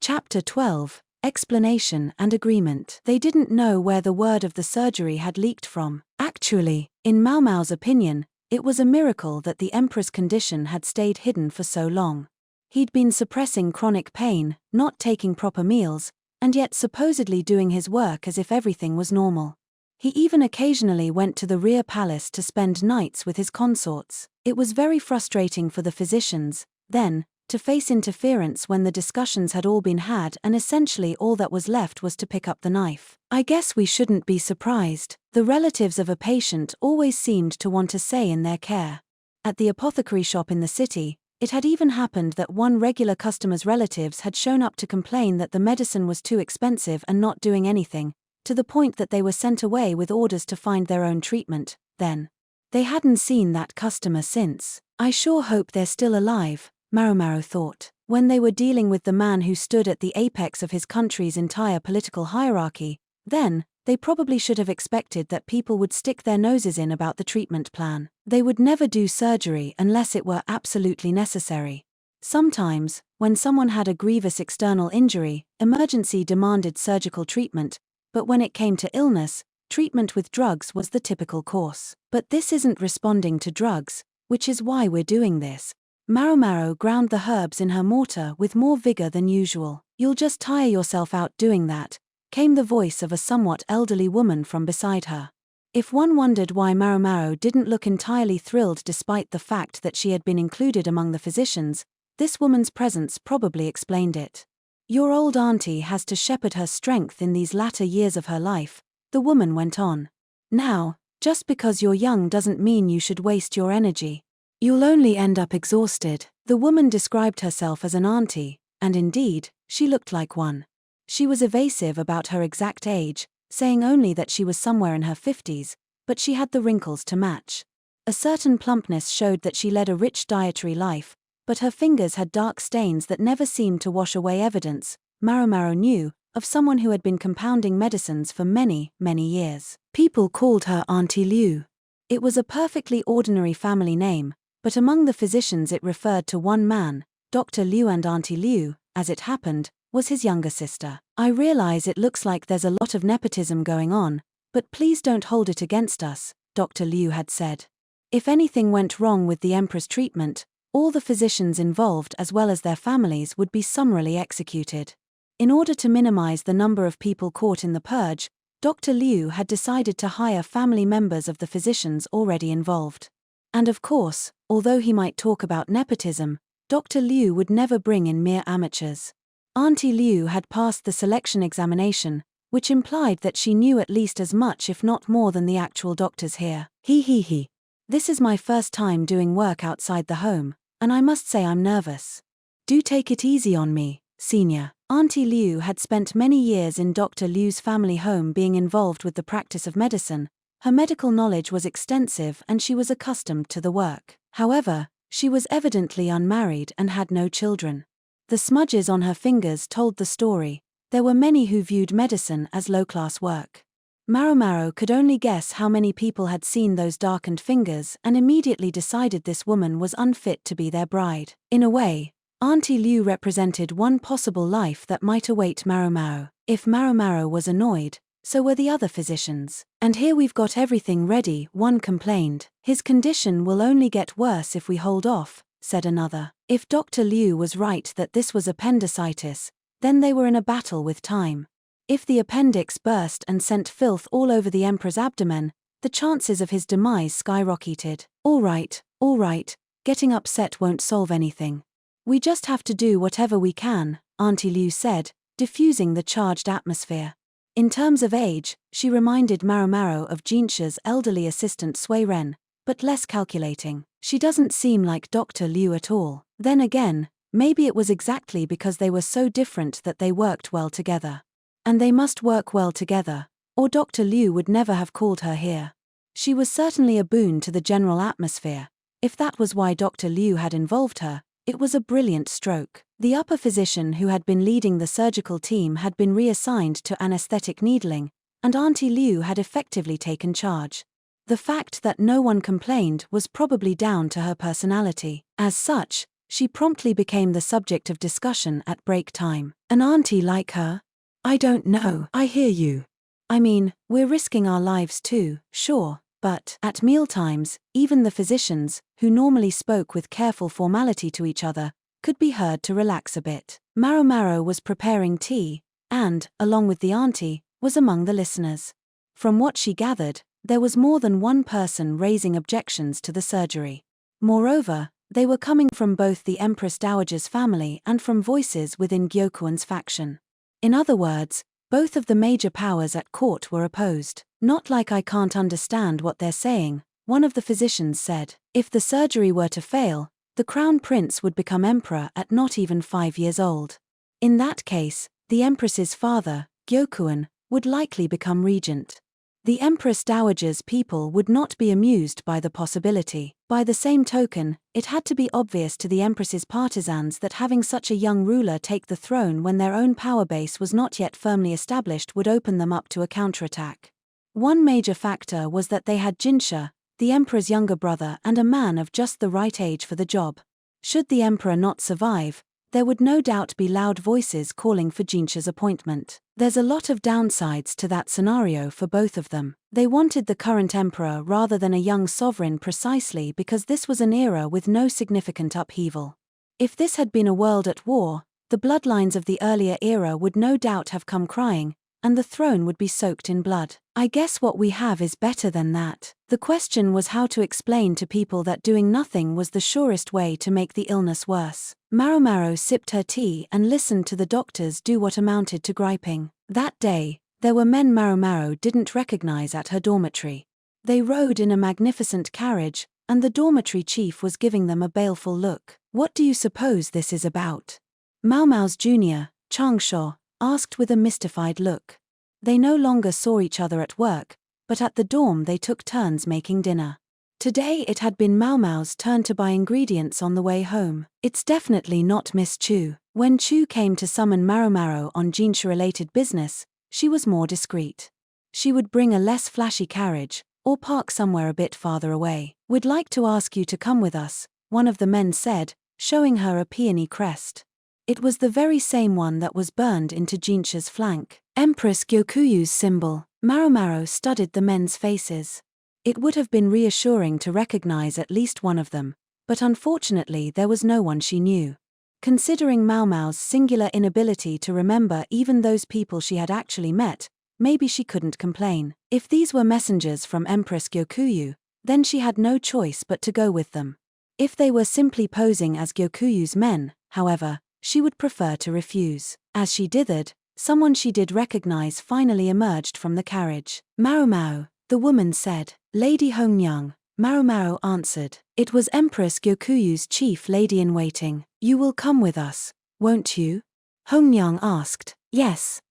Chapter 12. Explanation and Agreement. They didn't know where the word of the surgery had leaked from. Actually, in Maomao's opinion, it was a miracle that the empress' condition had stayed hidden for so long. He'd been suppressing chronic pain, not taking proper meals, and yet supposedly doing his work as if everything was normal. He even occasionally went to the rear palace to spend nights with his consorts. It was very frustrating for the physicians, then, to face interference when the discussions had all been had and essentially all that was left was to pick up the knife. I guess we shouldn't be surprised. The relatives of a patient always seemed to want a say in their care. At the apothecary shop in the city, it had even happened that one regular customer's relatives had shown up to complain that the medicine was too expensive and not doing anything, to the point that they were sent away with orders to find their own treatment. Then, they hadn't seen that customer since. I sure hope they're still alive, Maomao thought. When they were dealing with the man who stood at the apex of his country's entire political hierarchy, then, they probably should have expected that people would stick their noses in about the treatment plan. They would never do surgery unless it were absolutely necessary. Sometimes, when someone had a grievous external injury, emergency demanded surgical treatment, but when it came to illness, treatment with drugs was the typical course. But this isn't responding to drugs, which is why we're doing this. Maomao ground the herbs in her mortar with more vigor than usual. You'll just tire yourself out doing that, came the voice of a somewhat elderly woman from beside her. If one wondered why Maomao didn't look entirely thrilled despite the fact that she had been included among the physicians, this woman's presence probably explained it. Your old auntie has to shepherd her strength in these latter years of her life, the woman went on. Now, just because you're young doesn't mean you should waste your energy. You'll only end up exhausted. The woman described herself as an auntie, and indeed, she looked like one. She was evasive about her exact age, saying only that she was somewhere in her 50s, but she had the wrinkles to match. A certain plumpness showed that she led a rich dietary life, but her fingers had dark stains that never seemed to wash away evidence, Maomao knew, of someone who had been compounding medicines for many, many years. People called her Auntie Lu. It was a perfectly ordinary family name, but among the physicians it referred to one man, Dr. Lu, and Auntie Lu, as it happened, was his younger sister. I realize it looks like there's a lot of nepotism going on, but please don't hold it against us, Dr. Lu had said. If anything went wrong with the empress treatment, all the physicians involved as well as their families would be summarily executed. In order to minimize the number of people caught in the purge, Dr. Liu had decided to hire family members of the physicians already involved. And of course, although he might talk about nepotism, Dr. Liu would never bring in mere amateurs. Auntie Liu had passed the selection examination, which implied that she knew at least as much if not more than the actual doctors here. He. This is my first time doing work outside the home, and I must say I'm nervous. Do take it easy on me, senior. Auntie Liu had spent many years in Dr. Liu's family home being involved with the practice of medicine. Her medical knowledge was extensive and she was accustomed to the work. However, she was evidently unmarried and had no children. The smudges on her fingers told the story. There were many who viewed medicine as low-class work. Maomao could only guess how many people had seen those darkened fingers and immediately decided this woman was unfit to be their bride. In a way, Auntie Liu represented one possible life that might await Maomao. If Maomao was annoyed, so were the other physicians. And here we've got everything ready, one complained. His condition will only get worse if we hold off, said another. If Dr. Liu was right that this was appendicitis, then they were in a battle with time. If the appendix burst and sent filth all over the emperor's abdomen, the chances of his demise skyrocketed. All right, getting upset won't solve anything. We just have to do whatever we can, Auntie Liu said, diffusing the charged atmosphere. In terms of age, she reminded Maomao of Jinshi's elderly assistant Sui Ren, but less calculating. She doesn't seem like Dr. Liu at all. Then again, maybe it was exactly because they were so different that they worked well together. And they must work well together, or Dr. Liu would never have called her here. She was certainly a boon to the general atmosphere. If that was why Dr. Liu had involved her, it was a brilliant stroke. The upper physician who had been leading the surgical team had been reassigned to anesthetic needling, and Auntie Liu had effectively taken charge. The fact that no one complained was probably down to her personality. As such, She promptly became the subject of discussion at break time. An auntie like her? I don't know. I hear you. I mean, we're risking our lives too, sure, but at mealtimes, even the physicians, who normally spoke with careful formality to each other, could be heard to relax a bit. Maomao was preparing tea, and, along with the auntie, was among the listeners. From what she gathered, there was more than one person raising objections to the surgery. Moreover, they were coming from both the Empress Dowager's family and from voices within Gyokuin's faction. In other words, both of the major powers at court were opposed. Not like I can't understand what they're saying, one of the physicians said. If the surgery were to fail, the crown prince would become emperor at not even 5 years old. In that case, the empress's father, Gyokuin, would likely become regent. The Empress Dowager's people would not be amused by the possibility. By the same token, it had to be obvious to the Empress's partisans that having such a young ruler take the throne when their own power base was not yet firmly established would open them up to a counterattack. One major factor was that they had Jinshi, the emperor's younger brother and a man of just the right age for the job. Should the emperor not survive, there would no doubt be loud voices calling for Jinshi's appointment. There's a lot of downsides to that scenario for both of them. They wanted the current emperor rather than a young sovereign precisely because this was an era with no significant upheaval. If this had been a world at war, the bloodlines of the earlier era would no doubt have come crying, and the throne would be soaked in blood. I guess what we have is better than that. The question was how to explain to people that doing nothing was the surest way to make the illness worse. Maomao sipped her tea and listened to the doctors do what amounted to griping. That day, there were men Maomao didn't recognize at her dormitory. They rode in a magnificent carriage, and the dormitory chief was giving them a baleful look. What do you suppose this is about? Maomao's junior, Changsha, asked with a mystified look. They no longer saw each other at work, but at the dorm they took turns making dinner. Today it had been Maomao's turn to buy ingredients on the way home. It's definitely not Miss Chu. When Chu came to summon Maomao on Jinshi-related business, she was more discreet. She would bring a less flashy carriage, or park somewhere a bit farther away. We'd like to ask you to come with us, one of the men said, showing her a peony crest. It was the very same one that was burned into Jinshi's flank. Empress Gyokuyu's symbol. Maomao studied the men's faces. It would have been reassuring to recognize at least one of them, but unfortunately there was no one she knew. Considering Maomao's singular inability to remember even those people she had actually met, maybe she couldn't complain. If these were messengers from Empress Gyokuyu, then she had no choice but to go with them. If they were simply posing as Gyokuyu's men, however, she would prefer to refuse. As she dithered, someone she did recognize finally emerged from the carriage. Maomao, the woman said. Lady Hongyang, Maomao answered. It was Empress Gyokuyu's chief lady-in-waiting. You will come with us, won't you? Hongyang asked. Yes,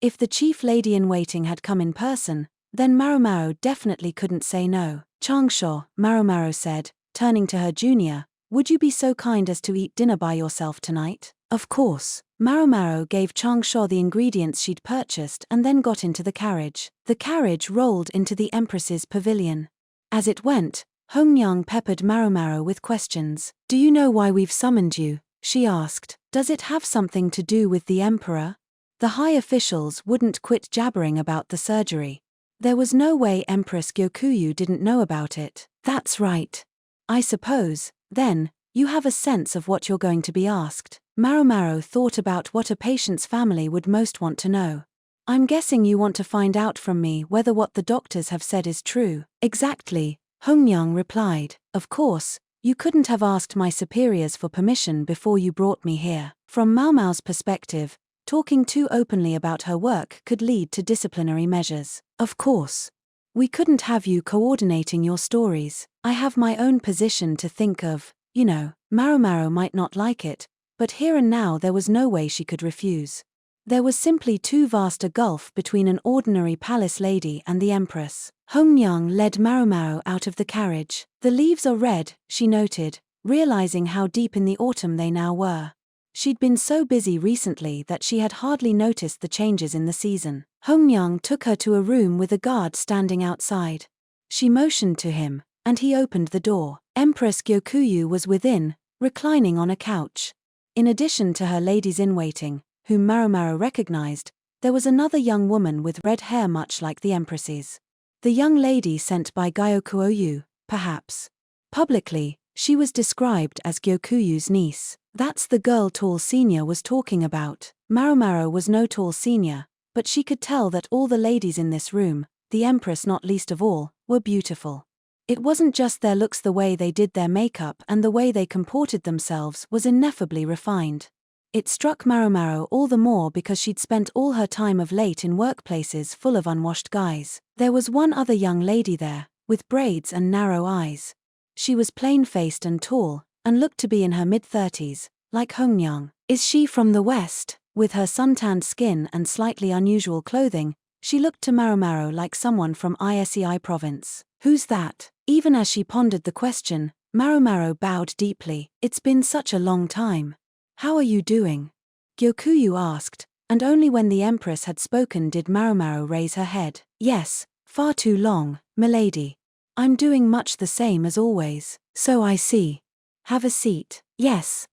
If the chief lady-in-waiting had come in person, then Maomao definitely couldn't say no. Changsha, Maomao said, turning to her junior, would you be so kind as to eat dinner by yourself tonight? Of course. Maomao gave Changsha the ingredients she'd purchased and then got into the carriage. The carriage rolled into the Empress's pavilion. As it went, Hongyang peppered Maomao with questions. Do you know why we've summoned you? She asked. Does it have something to do with the emperor? The high officials wouldn't quit jabbering about the surgery. There was no way Empress Gyokuyu didn't know about it. That's right. I suppose, then, you have a sense of what you're going to be asked. Maomao thought about what a patient's family would most want to know. I'm guessing you want to find out from me whether what the doctors have said is true. Exactly, Hongyang replied. Of course, you couldn't have asked my superiors for permission before you brought me here. From Maomao's perspective, talking too openly about her work could lead to disciplinary measures. Of course. We couldn't have you coordinating your stories. I have my own position to think of, you know. Maomao might not like it, but here and now there was no way she could refuse. There was simply too vast a gulf between an ordinary palace lady and the empress. Hongyang led Maomao out of the carriage. The leaves are red, she noted, realizing how deep in the autumn they now were. She'd been so busy recently that she had hardly noticed the changes in the season. Hongyang took her to a room with a guard standing outside. She motioned to him, and he opened the door. Empress Gyokuyu was within, reclining on a couch. In addition to her ladies-in-waiting, whom Maomao recognized, there was another young woman with red hair much like the empress's. The young lady sent by Gyokuyou, perhaps. Publicly, she was described as Gyokuyu's niece. That's the girl Tall Senior was talking about. Maomao was no Tall Senior, but she could tell that all the ladies in this room, the empress not least of all, were beautiful. It wasn't just their looks, the way they did their makeup and the way they comported themselves was ineffably refined. It struck Maomao all the more because she'd spent all her time of late in workplaces full of unwashed guys. There was one other young lady there, with braids and narrow eyes. She was plain-faced and tall, and looked to be in her mid-30s, like hougong. Is she from the West? With her suntanned skin and slightly unusual clothing, she looked to Maomao like someone from Isei province. Who's that? Even as she pondered the question, Maomao bowed deeply. It's been such a long time. How are you doing? Gyokuyu asked, and only when the empress had spoken did Maomao raise her head. Yes, far too long, milady. I'm doing much the same as always. So I see. Have a seat. Yes,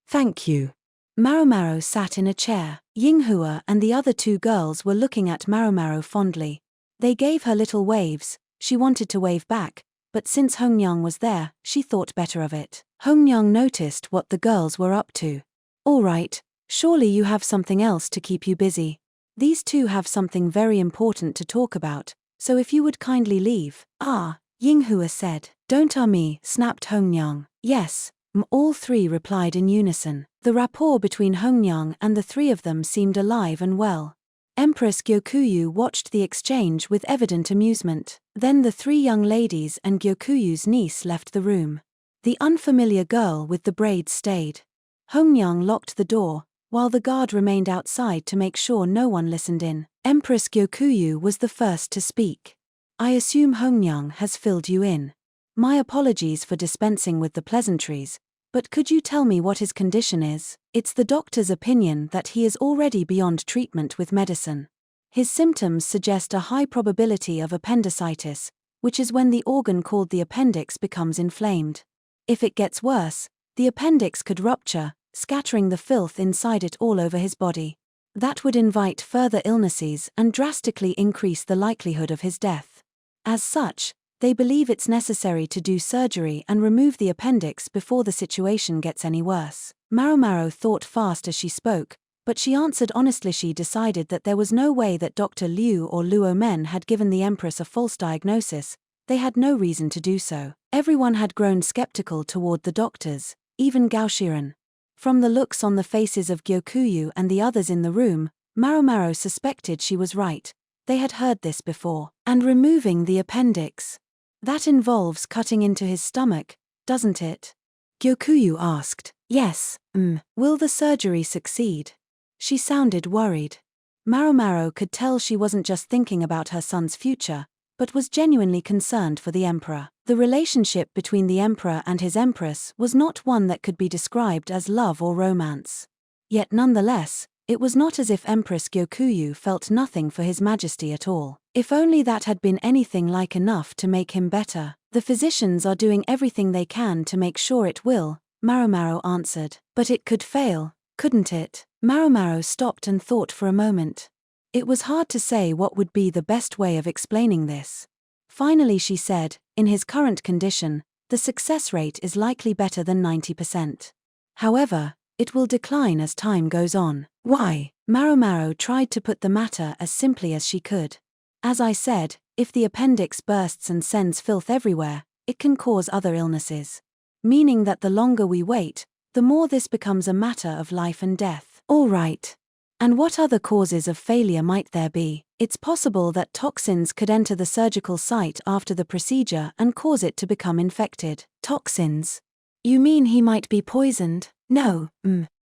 thank you. Maomao sat in a chair. Yinghua and the other two girls were looking at Maomao fondly. They gave her little waves. She wanted to wave back, but since Hongyang was there, she thought better of it. Hongyang noticed what the girls were up to. All right, surely you have something else to keep you busy. These two have something very important to talk about, so if you would kindly leave. Ah, Yinghua said. Don't me, snapped Hongyang. Yes, all three replied in unison. The rapport between Hongyang and the three of them seemed alive and well. Empress Gyokuyu watched the exchange with evident amusement. Then the three young ladies and Gyokuyu's niece left the room. The unfamiliar girl with the braids stayed. Hongyang locked the door, while the guard remained outside to make sure no one listened in. Empress Gyokuyu was the first to speak. I assume Hongyang has filled you in. My apologies for dispensing with the pleasantries, but could you tell me what his condition is? It's the doctor's opinion that he is already beyond treatment with medicine. His symptoms suggest a high probability of appendicitis, which is when the organ called the appendix becomes inflamed. If it gets worse, the appendix could rupture, scattering the filth inside it all over his body. That would invite further illnesses and drastically increase the likelihood of his death. As such, they believe it's necessary to do surgery and remove the appendix before the situation gets any worse. Maomao thought fast as she spoke, but she answered honestly. She decided that there was no way that Dr. Liu or Luo Men had given the empress a false diagnosis. They had no reason to do so. Everyone had grown skeptical toward the doctors, even Gao Shiren. From the looks on the faces of Gyokuyu and the others in the room, Maomao suspected she was right. They had heard this before. And removing the appendix. That involves cutting into his stomach, doesn't it? Gyokuyu asked. Yes, Will the surgery succeed? She sounded worried. Maomao could tell she wasn't just thinking about her son's future, but was genuinely concerned for the emperor. The relationship between the emperor and his empress was not one that could be described as love or romance. Yet nonetheless, it was not as if Empress Gyokuyu felt nothing for His Majesty at all. If only that had been anything like enough to make him better. The physicians are doing everything they can to make sure it will, Maomao answered. But it could fail, couldn't it? Maomao stopped and thought for a moment. It was hard to say what would be the best way of explaining this. Finally she said, in his current condition, the success rate is likely better than 90%. However, it will decline as time goes on. Why? Maomao tried to put the matter as simply as she could. As I said, if the appendix bursts and sends filth everywhere, it can cause other illnesses. Meaning that the longer we wait, the more this becomes a matter of life and death. All right. And what other causes of failure might there be? It's possible that toxins could enter the surgical site after the procedure and cause it to become infected. Toxins? You mean he might be poisoned? No,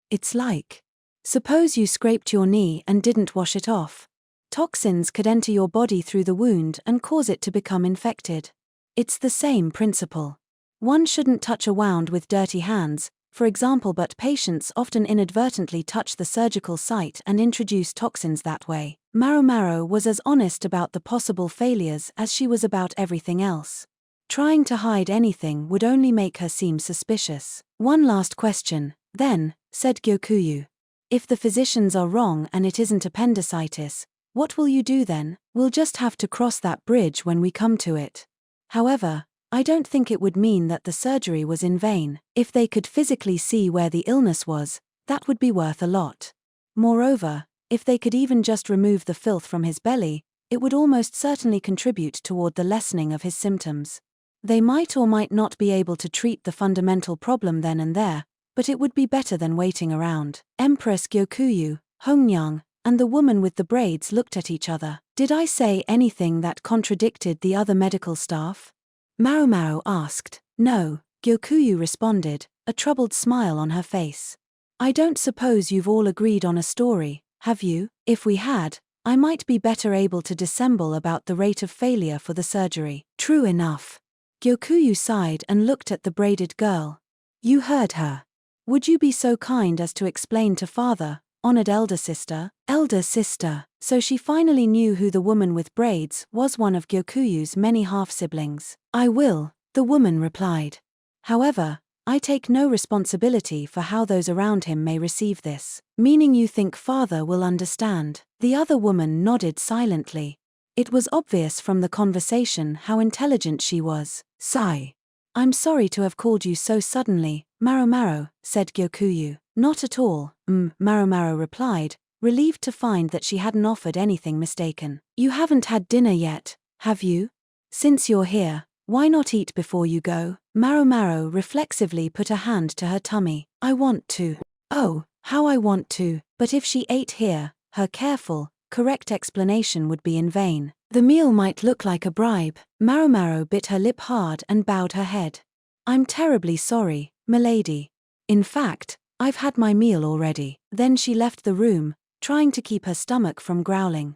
It's like. Suppose you scraped your knee and didn't wash it off. Toxins could enter your body through the wound and cause it to become infected. It's the same principle. One shouldn't touch a wound with dirty hands, for example, but patients often inadvertently touch the surgical site and introduce toxins that way. Maomao was as honest about the possible failures as she was about everything else. Trying to hide anything would only make her seem suspicious. One last question, then, said Gyokuyu. If the physicians are wrong and it isn't appendicitis, what will you do then? We'll just have to cross that bridge when we come to it. However, I don't think it would mean that the surgery was in vain. If they could physically see where the illness was, that would be worth a lot. Moreover, if they could even just remove the filth from his belly, it would almost certainly contribute toward the lessening of his symptoms. They might or might not be able to treat the fundamental problem then and there, but it would be better than waiting around. Empress Gyokuyu, Hongyang, and the woman with the braids looked at each other. Did I say anything that contradicted the other medical staff? Maomao asked. No, Gyokuyu responded, a troubled smile on her face. I don't suppose you've all agreed on a story, have you? If we had, I might be better able to dissemble about the rate of failure for the surgery. True enough. Gyokuyu sighed and looked at the braided girl. You heard her. Would you be so kind as to explain to father, honored elder sister? Elder sister. So she finally knew who the woman with braids was, one of Gyokuyu's many half-siblings. I will, the woman replied. However, I take no responsibility for how those around him may receive this. Meaning you think father will understand? The other woman nodded silently. It was obvious from the conversation how intelligent she was. Sigh. I'm sorry to have called you so suddenly, Maomao, said Gyokuyu. Not at all, Maomao replied, relieved to find that she hadn't offered anything mistaken. You haven't had dinner yet, have you? Since you're here, why not eat before you go? Maomao reflexively put a hand to her tummy. I want to. Oh, how I want to. But if she ate here, her careful, correct explanation would be in vain. The meal might look like a bribe. Maomao bit her lip hard and bowed her head. I'm terribly sorry, milady. In fact, I've had my meal already. Then she left the room, trying to keep her stomach from growling.